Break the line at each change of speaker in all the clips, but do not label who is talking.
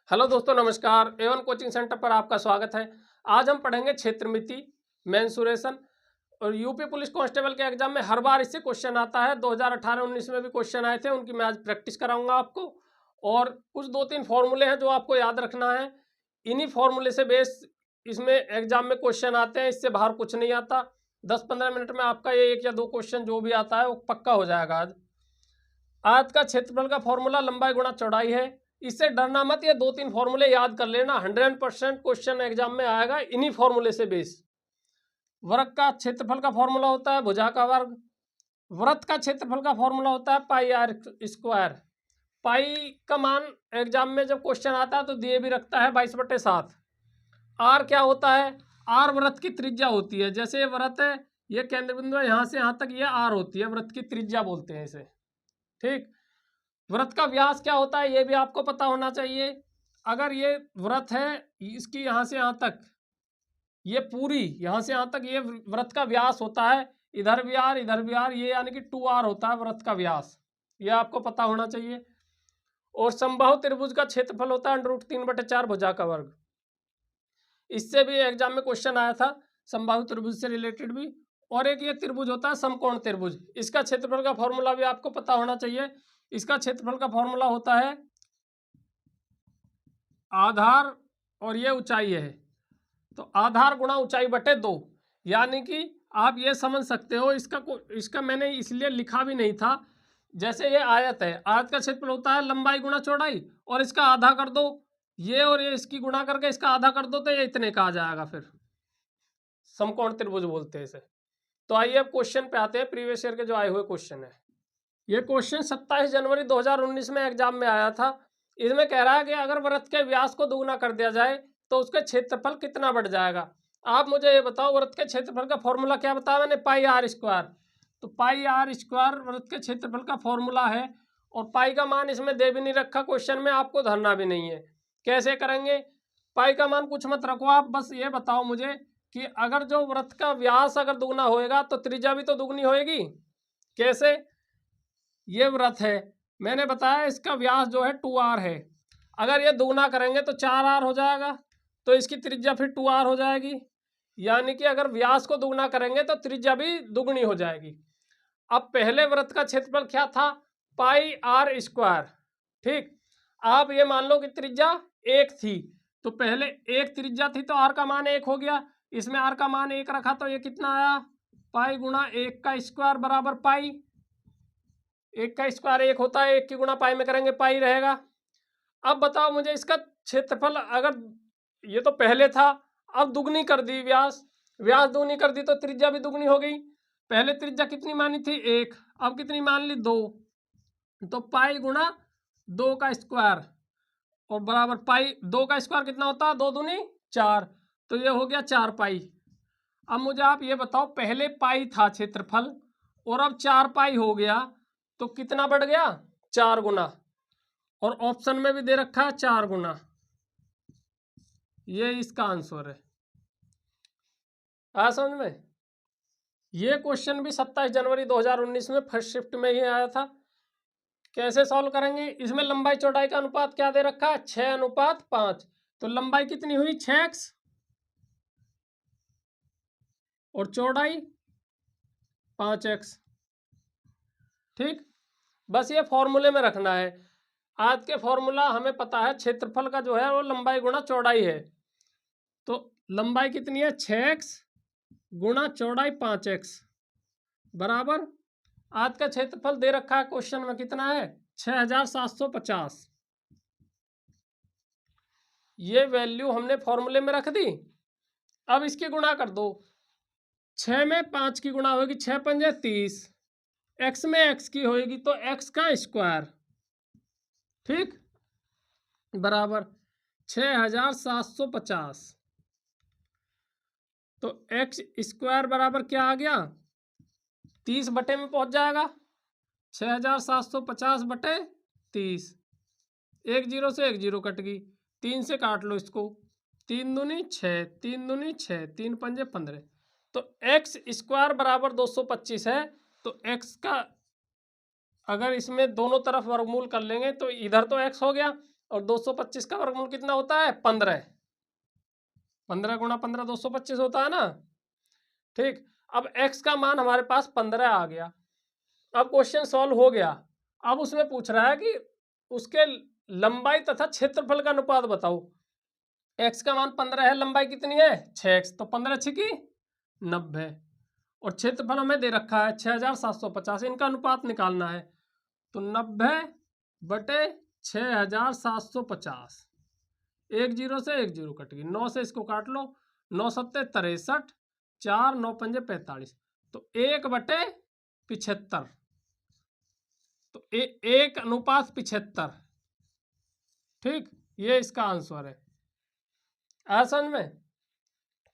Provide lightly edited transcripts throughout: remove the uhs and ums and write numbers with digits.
Hello दोस्तों, नमस्कार। Avon coaching centre पर आपका स्वागत है। आज हम पढ़ेंगे क्षेत्रमिति मेंसुरेशन। और यूपी पुलिस कांस्टेबल के एग्जाम में हर बार इससे क्वेश्चन आता है। 2018-19 में भी क्वेश्चन आए थे, उनकी मैं आज प्रैक्टिस कराऊंगा आपको। और कुछ दो तीन फॉर्मूले हैं जो आपको याद रखना है। इन्हीं फॉर्मूले से बेस इसमें एग्जाम में क्वेश्चन आते हैं, इससे बाहर कुछ नहीं आता। 10-15 मिनट में आपका ये एक या दो क्वेश्चन जो भी आता है वो पक्का हो जाएगा। आज का क्षेत्रफल का फॉर्मूला लंबाई गुणा चौड़ाई है। इससे डरना मत, ये दो तीन फॉर्मूले याद कर लेना। 100% क्वेश्चन एग्जाम में आएगा इन्हीं फॉर्मूले से बेस। वर्ग का क्षेत्रफल का फॉर्मूला होता है भुजा का वर्ग। वृत्त का क्षेत्रफल का फॉर्मूला होता है पाई आर स्क्वायर। पाई का मान एग्जाम में जब क्वेश्चन आता है तो दिए भी रखता है 22/7। आर क्या होता है? आर वृत्त की त्रिज्या होती है। जैसे ये वृत्त है, ये केंद्र बिंदु है, यहाँ से यहाँ तक ये आर होती है, वृत्त की त्रिज्या बोलते हैं इसे। ठीक। वृत्त का व्यास क्या होता है ये भी आपको पता होना चाहिए। अगर ये वृत्त है, इसकी यहाँ से यहाँ तक, ये पूरी यहाँ से यहाँ तक ये वृत्त का व्यास होता है। इधर भी आर, इधर भी आर, ये यानी कि 2r होता है वृत्त का व्यास। ये आपको पता होना चाहिए। और समबाहु त्रिभुज का क्षेत्रफल होता है √3/4 भुजा का वर्ग। इससे भी एग्जाम में क्वेश्चन आया था, समबाहु त्रिभुज से रिलेटेड भी। और एक ये त्रिभुज होता है समकोण त्रिभुज। इसका क्षेत्रफल का फॉर्मूला भी आपको पता होना चाहिए। इसका क्षेत्रफल का फॉर्मूला होता है आधार और ये ऊंचाई है, तो आधार गुणा ऊंचाई बटे 2। यानी कि आप ये समझ सकते हो, इसका मैंने इसलिए लिखा भी नहीं था। जैसे ये आयत है, आयत का क्षेत्रफल होता है लंबाई गुणा चौड़ाई, और इसका आधा कर दो, ये और ये इसकी गुणा करके इसका आधा कर दो तो ये इतने का आ जाएगा। फिर समकोण त्रिभुज बोलते हैं इसे। तो आइए अब क्वेश्चन पे आते हैं, प्रीवियस ईयर के जो आए हुए क्वेश्चन है। ये क्वेश्चन 27 जनवरी 2019 में एग्जाम में आया था। इसमें कह रहा है कि अगर वृत्त के व्यास को दोगुना कर दिया जाए तो उसका क्षेत्रफल कितना बढ़ जाएगा। आप मुझे ये बताओ, वृत्त के क्षेत्रफल का फॉर्मूला क्या बताया मैंने? पाई आर स्क्वायर। तो पाई आर स्क्वायर वृत्त के क्षेत्रफल का फॉर्मूला है। और पाई का मान इसमें दे भी नहीं रखा क्वेश्चन में, आपको धरना भी नहीं है। कैसे करेंगे? पाई का मान कुछ मत रखो, आप बस ये बताओ मुझे कि अगर जो वृत्त का व्यास अगर दुगना होएगा तो त्रिज्या भी तो दुगनी होएगी। कैसे? ये वृत्त है, मैंने बताया इसका व्यास जो है 2r है। अगर ये दुगना करेंगे तो 4r हो जाएगा, तो इसकी त्रिज्या फिर 2r हो जाएगी। यानी कि अगर व्यास को दुगना करेंगे तो त्रिज्या भी दुगनी हो जाएगी। अब पहले वृत्त का क्षेत्रफल क्या था? पाई आर स्क्वायर। ठीक। आप ये मान लो कि त्रिज्या 1 थी, तो पहले 1 त्रिज्या थी तो r का मान 1 हो गया। इसमें r का मान 1 रखा तो ये कितना आया? पाई गुणा 1 का स्क्वायर बराबर पाई। 1 का स्क्वायर 1 होता है, 1 की गुणा पाई में करेंगे पाई रहेगा। अब बताओ मुझे इसका क्षेत्रफल, अगर ये तो पहले था, अब दुगनी कर दी व्यास, व्यास दुगनी कर दी तो त्रिज्या भी दुगनी हो गई। पहले त्रिज्या कितनी मानी थी? 1, अब कितनी मान ली? 2। तो पाई गुणा 2 का स्क्वायर और बराबर पाई। 2 का स्क्वायर कितना होता है? 2 दूनी 4, तो ये हो गया 4 पाई। अब मुझे आप ये बताओ, पहले पाई था क्षेत्रफल और अब 4 पाई हो गया, तो कितना बढ़ गया? 4 गुना। और ऑप्शन में भी दे रखा है 4 गुना। ये इसका आंसर है। आया समझ में? ये क्वेश्चन भी 27 जनवरी 2019 में फर्स्ट शिफ्ट में ही आया था। कैसे सॉल्व करेंगे? इसमें लंबाई चौड़ाई का अनुपात क्या दे रखा है? 6:5। तो लंबाई कितनी हुई? 6x और चौड़ाई 5x। ठीक। बस ये फॉर्मूले में रखना है। आज के फॉर्मूला हमें पता है, क्षेत्रफल का जो है वो लंबाई गुणा चौड़ाई है। तो लंबाई कितनी है? 6x गुणा चौड़ाई 5x बराबर, आज का क्षेत्रफल दे रखा है क्वेश्चन में कितना है? 6750। ये वैल्यू हमने फॉर्मूले में रख दी। अब इसकी गुणा कर दो। 6 में 5 की गुणा होगी, 6 पंजे 30। x में x की होगी तो x का स्क्वायर। ठीक। बराबर 6750। तो x स्क्वायर बराबर क्या आ गया? 30 बटे में पहुंच जाएगा। 6750 बटे 30। 1 0 से 1 0 कट गई, 3 से काट लो इसको। 3 दूनी 6, 3 दूनी 6, 3 पंजे 15। तो x स्क्वायर बराबर 225 है। तो x का अगर इसमें दोनों तरफ वर्गमूल कर लेंगे तो इधर तो x हो गया, और 225 का वर्गमूल कितना होता है? 15। 15 गुणा 15 225 होता है ना। ठीक, अब x का मान हमारे पास 15 आ गया। अब क्वेश्चन सॉल्व हो गया। अब उसमें पूछ रहा है कि उसके लंबाई तथा क्षेत्रफल का अनुपात बताओ। x का मान 15 है, लंबाई कितनी है? 6x, तो 15 छिकी 90, और क्षेत्रफल हमें दे रखा है 6750। इनका अनुपात निकालना है, तो 90/6750। एक जीरो से एक जीरो कट गई, 9 से इसको काट लो, 9 सत्ते 63, 4 9 पंजे 45, तो 1/75। तो 1:75। ठीक, ये इसका आंसर है। समझ में?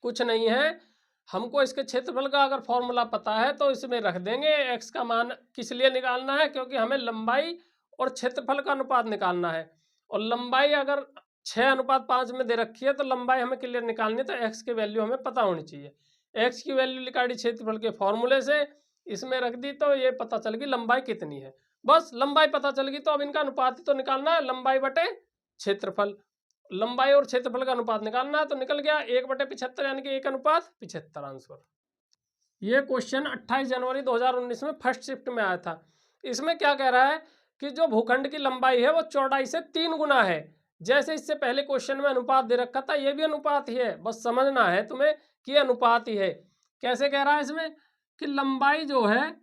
कुछ नहीं है, हमको इसके क्षेत्रफल का अगर फॉर्मूला पता है तो इसमें रख देंगे। x का मान किस लिए निकालना है? क्योंकि हमें लंबाई और क्षेत्रफल का अनुपात निकालना है, और लंबाई अगर 6:5 में दे रखी है तो लंबाई हमें क्लियर निकालनी है, तो x की वैल्यू हमें पता होनी चाहिए। x की वैल्यु निकाली क्षेत्रफल के फॉर्मूले से, इसमें रख दी, तो ये पता चल गई लंबाई कितनी है। बस लंबाई पता चल गई, तो अब इनका अनुपात ही तो निकालना है, लंबाई बटे क्षेत्रफल। लंबाई और क्षेत्रफल का अनुपात निकालना है, तो निकल गया 1/75, यानी कि 1:75 आंसर। ये क्वेश्चन 28 जनवरी 2019 में फर्स्ट शिफ्ट में आया था। इसमें क्या कह रहा है कि जो भूखंड की लंबाई है वो चौड़ाई से 3 गुना है। जैसे इससे पहले क्वेश्चन में अनुपात दे रखा था, ये भी अनुपात ही है, बस समझना है तुम्हें कि अनुपात ही है। कैसे कह रहा है इसमें कि लंबाई जो है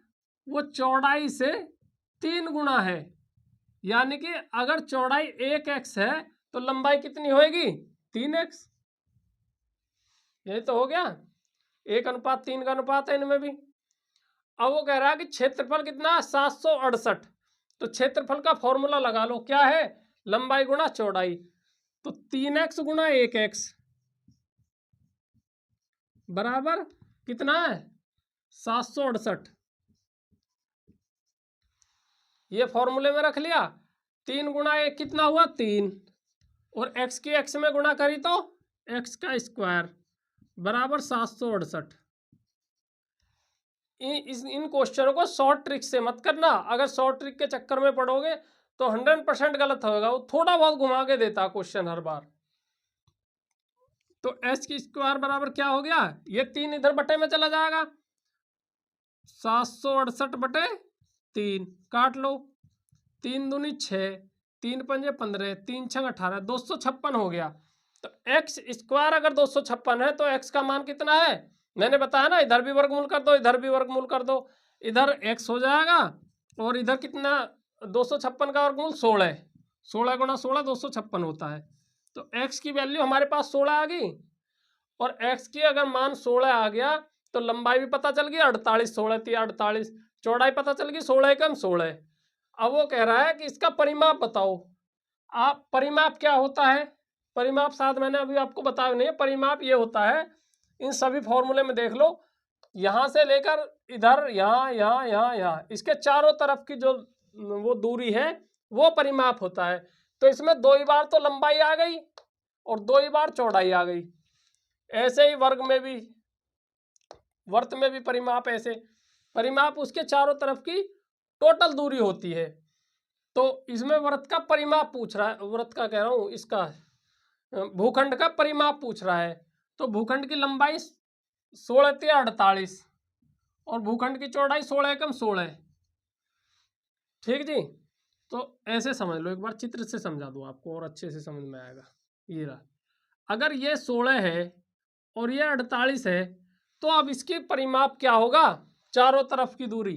वो चौड़ाई से 3 गुना है, यानी कि अगर चौड़ाई 1x है तो लंबाई कितनी होएगी? 3x। यही तो हो गया, 1:3 का अनुपात है इनमें भी। अब वो कह रहा है कि क्षेत्रफल कितना? 768। तो क्षेत्रफल का फॉर्मूला लगा लो, क्या है? लंबाई गुणा चौड़ाई, तो 3x गुणा 1x बराबर कितना है? 768। ये फॉर्मूले में रख लिया। 3 गुणा 1 कितना हुआ? 3, और x की x में गुणा करी तो x का स्क्वायर बराबर 768। इन क्वेश्चनों को शॉर्ट ट्रिक से मत करना, अगर शॉर्ट ट्रिक के चक्कर में पड़ोगे तो 100% गलत होगा। वो थोड़ा बहुत घुमा के देता क्वेश्चन हर बार। तो x की स्क्वायर बराबर क्या हो गया? ये 3 इधर बटे में चला जाएगा, 768/3 काट लो, 3 दूनी 6, 3 पंजे 15, 3 छंग 18, 256 हो गया। तो x स्क्वायर अगर 256 है तो x का मान कितना है? मैंने बताया ना, इधर भी वर्गमूल कर दो, इधर भी वर्गमूल कर दो, इधर x हो जाएगा, और इधर कितना? 256 का वर्गमूल 16, 16 गुणा 16 256 होता है। तो x की वैल्यू हमारे पास 16 आ गई, और x की अगर मान 16 आ गया तो लंबाई भी पता चल गई 48, 16 थी 48, चौड़ाई पता चल गई 16 कम 16। अब वो कह रहा है कि इसका परिमाप बताओ। आप परिमाप क्या होता है? परिमाप शायद मैंने अभी आपको बताया नहीं है। परिमाप ये होता है, इन सभी फॉर्मूले में देख लो, यहाँ से लेकर इधर, यहाँ यहाँ यहाँ यहाँ, इसके चारों तरफ की जो वो दूरी है वो परिमाप होता है। तो इसमें 2 ही बार तो लंबाई आ गई और 2 ही बार चौड़ाई आ गई। ऐसे ही वर्ग में भी, वर्त में भी परिमाप, ऐसे परिमाप उसके चारों तरफ की टोटल दूरी होती है। तो इसमें वृत्त का परिमाप पूछ रहा है, वृत्त का कह रहा हूँ, इसका भूखंड का परिमाप पूछ रहा है। तो भूखंड की लंबाई 16 × 48 और भूखंड की चौड़ाई 16 × 16। ठीक जी, तो ऐसे समझ लो, एक बार चित्र से समझा दूँ आपको और अच्छे से समझ में आएगा। ये रहा, अगर ये 16 है और ये 48 है, तो अब इसकी परिमाप क्या होगा? चारों तरफ की दूरी,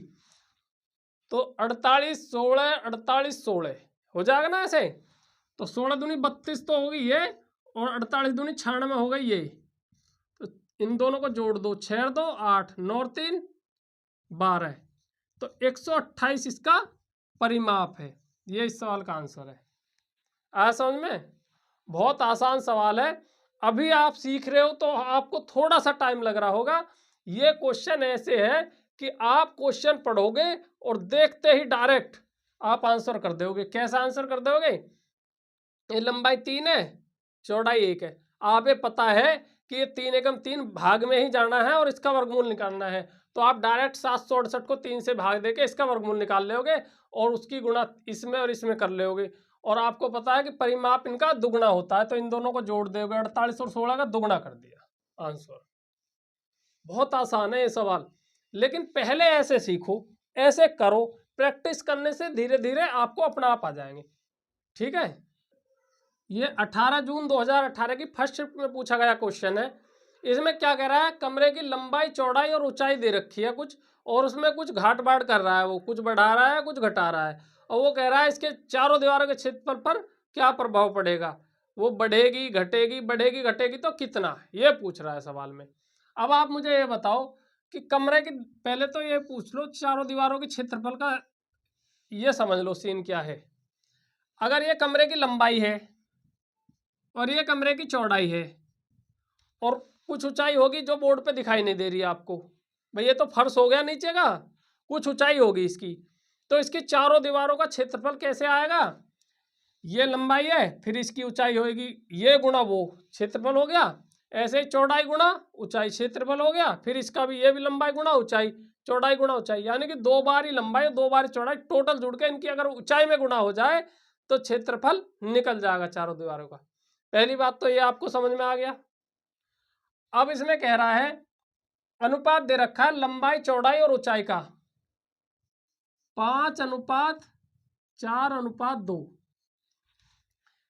तो 48 16 48 16 हो जाएगा ना ऐसे। तो 16 दूनी 32 तो होगी ये, और 48 दूनी 96 हो गई ये। तो इन दोनों को जोड़ दो, 6 2 8, 9 3 12, तो 128 इसका परिमाप है। ये इस सवाल का आंसर है। आया समझ में? बहुत आसान सवाल है। अभी आप सीख रहे हो तो आपको थोड़ा सा टाइम लग रहा होगा। ये क्वेश्चन ऐसे है कि आप क्वेश्चन पढ़ोगे और देखते ही डायरेक्ट आप आंसर कर दोगे। कैसा आंसर कर दोगे? ये लंबाई 3 है, चौड़ाई 1 है, आप ये पता है कि ये 3 एकम 3 भाग में ही जाना है और इसका वर्गमूल निकालना है, तो आप डायरेक्ट 768 को 3 से भाग देके इसका वर्गमूल निकाल लोगे और उसकी गुणा इसमें और इसमें कर लोगे, और आपको पता है कि परिमाप इनका दुगना होता है, तो इन दोनों को जोड़ दोगे 48 और 16 का दुगना कर दिया आंसर। बहुत आसान है ये सवाल, लेकिन पहले ऐसे सीखो, ऐसे करो, प्रैक्टिस करने से धीरे धीरे आपको अपना आप आ जाएंगे। ठीक है, ये 18 जून 2018 की फर्स्ट शिफ्ट में पूछा गया क्वेश्चन है। इसमें क्या कह रहा है, कमरे की लंबाई चौड़ाई और ऊंचाई दे रखी है कुछ, और उसमें कुछ घाट बाढ़ कर रहा है, वो कुछ बढ़ा रहा है कुछ घटा रहा है, और वो कह रहा है इसके चारों दीवारों के क्षेत्रफल पर क्या प्रभाव पड़ेगा, वो बढ़ेगी घटेगी, बढ़ेगी घटेगी तो कितना, ये पूछ रहा है सवाल में। अब आप मुझे ये बताओ कि कमरे की, पहले तो ये पूछ लो चारों दीवारों के क्षेत्रफल का, ये समझ लो सीन क्या है। अगर ये कमरे की लंबाई है और ये कमरे की चौड़ाई है, और कुछ ऊंचाई होगी जो बोर्ड पे दिखाई नहीं दे रही है आपको, भाई ये तो फर्श हो गया नीचे का, कुछ ऊंचाई होगी इसकी, तो इसकी चारों दीवारों का क्षेत्रफल कैसे आएगा, ये लंबाई है फिर इसकी ऊंचाई होगी, ये गुणा वो क्षेत्रफल हो गया, ऐसे ही चौड़ाई गुणा ऊंचाई क्षेत्रफल हो गया, फिर इसका भी, ये भी लंबाई गुणा ऊंचाई, चौड़ाई गुणा ऊंचाई, यानी कि 2 बार ही लंबाई 2 बार चौड़ाई, टोटल जुड़ के इनकी अगर ऊंचाई में गुणा हो जाए तो क्षेत्रफल निकल जाएगा चारों दीवारों का। पहली बात तो ये आपको समझ में आ गया। अब इसमें कह रहा है अनुपात दे रखा है लंबाई चौड़ाई और ऊंचाई का 5:4:2।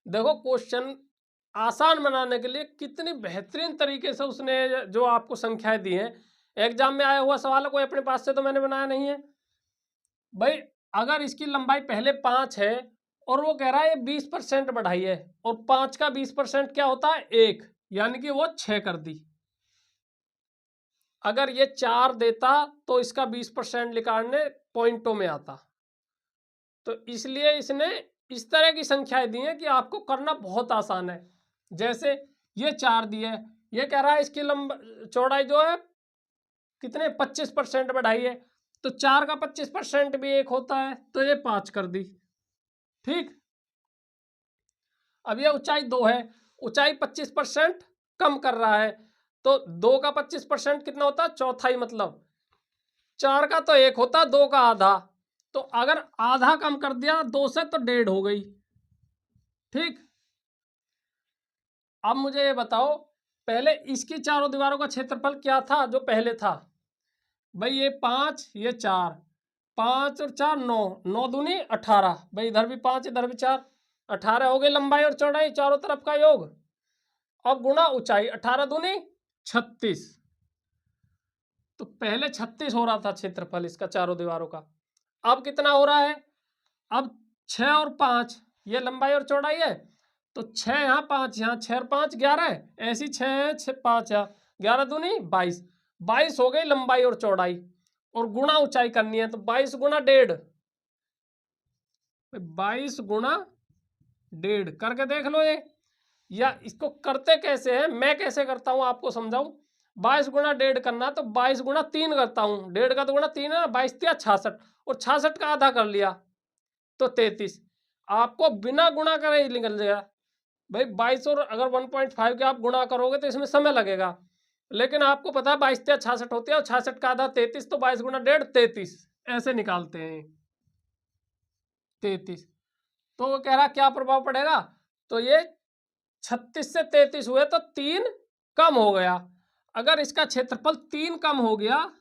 देखो क्वेश्चन आसान बनाने के लिए कितनी बेहतरीन तरीके से उसने जो आपको संख्याएं दी हैं, एग्जाम में आया हुआ सवाल है, कोई अपने पास से तो मैंने बनाया नहीं है भाई। अगर इसकी लंबाई पहले 5 है और वो कह रहा है 20% बढ़ाई है, और 5 का 20% क्या होता है 1, यानी कि वो 6 कर दी। अगर ये 4 देता तो इसका 20% निकालने पॉइंटों में आता, तो इसलिए इसने इस तरह की संख्याएं दी हैं कि आपको करना बहुत आसान है। जैसे ये 4 दिए, ये कह रहा है इसकी चौड़ाई जो है कितने 25% बढ़ाई है, तो 4 का 25% भी 1 होता है, तो ये 5 कर दी। ठीक, अब ये ऊंचाई 2 है, ऊंचाई 25% कम कर रहा है, तो 2 का 25% कितना होता है, चौथाई, मतलब 4 का तो 1 होता, 2 का आधा, तो अगर आधा कम कर दिया 2 से तो 1.5 हो गई। ठीक, अब मुझे ये बताओ पहले इसकी चारों दीवारों का क्षेत्रफल क्या था जो पहले था, भाई ये 5 ये 4, 5 और 4 9, 9 दूनी 18, भाई इधर भी 5 इधर भी 4, 18 हो गई लंबाई और चौड़ाई चारों तरफ का योग। अब गुणा ऊंचाई, 18 दूनी 36, तो पहले 36 हो रहा था क्षेत्रफल इसका चारों दीवारों का, अब कितना हो रहा है, अब 6 और 5, ये लंबाई और चौड़ाई है, तो 6 यहाँ 5 यहाँ, 6 और 5 11, ऐसी 6 है 6 5 यहाँ, 11 दूनी 22, 22 हो गई लंबाई और चौड़ाई, और गुणा ऊंचाई करनी है, तो 22 गुणा 1.5, 22 गुणा 1.5 करके देख लो ये, या इसको करते कैसे है, मैं कैसे करता हूं आपको समझाऊं। 22 गुणा 1.5 करना, तो 22 गुणा 3 करता हूं, 1.5 का तो गुणा 3 है ना, 22 3 66, और 66 का आधा कर लिया तो 33, आपको बिना गुणा करे ही निकल जाएगा भाई। 22 और अगर 1.5 के आप गुणा करोगे तो इसमें समय लगेगा, लेकिन आपको पता है 22 3 66 होते हैं, और 66 का आधा 33, तो 22 गुणा 1.5 33, ऐसे निकालते हैं 33। तो वो कह रहा क्या प्रभाव पड़ेगा, तो ये 36 से 33 हुए तो 3 कम हो गया, अगर इसका क्षेत्रफल 3 कम हो गया,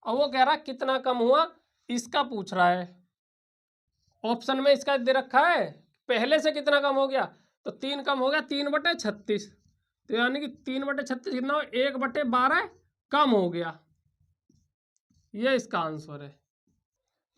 और वो कह रहा कितना कम हुआ, इसका पूछ रहा है, ऑप्शन में इसका दे रखा है पहले से कितना कम हो गया, तो 3 कम हो गया, 3/36, तो यानी कि 3/36 कितना, 1/12 कम हो गया, ये इसका आंसर है।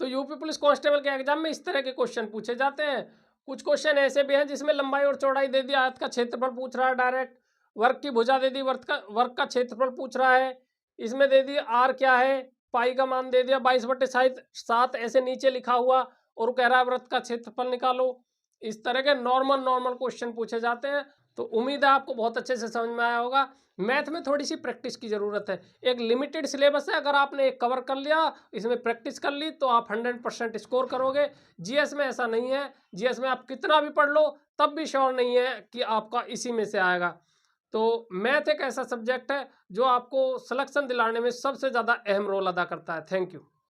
तो यूपी पुलिस कांस्टेबल के एग्जाम में इस तरह के क्वेश्चन पूछे जाते हैं। कुछ क्वेश्चन ऐसे भी हैं जिसमें लंबाई और चौड़ाई दे दी, आयत का क्षेत्रफल पूछ रहा है डायरेक्ट, वर्ग की भुजा दे दी, वर्ग का क्षेत्रफल पूछ रहा है, इसमें दे दी आर क्या है, पाई का मान दे दिया 22/7 ऐसे नीचे लिखा हुआ, और कह रहा है वृत्त का क्षेत्रफल निकालो। इस तरह के नॉर्मल क्वेश्चन पूछे जाते हैं। तो उम्मीद है आपको बहुत अच्छे से समझ में आया होगा। मैथ में थोड़ी सी प्रैक्टिस की ज़रूरत है, एक लिमिटेड सिलेबस है, अगर आपने एक कवर कर लिया, इसमें प्रैक्टिस कर ली, तो आप 100% स्कोर करोगे। जीएस में ऐसा नहीं है, जीएस में आप कितना भी पढ़ लो तब भी श्योर नहीं है कि आपका इसी में से आएगा। तो मैथ एक ऐसा सब्जेक्ट है जो आपको सिलेक्शन दिलाने में सबसे ज़्यादा अहम रोल अदा करता है। Thank you.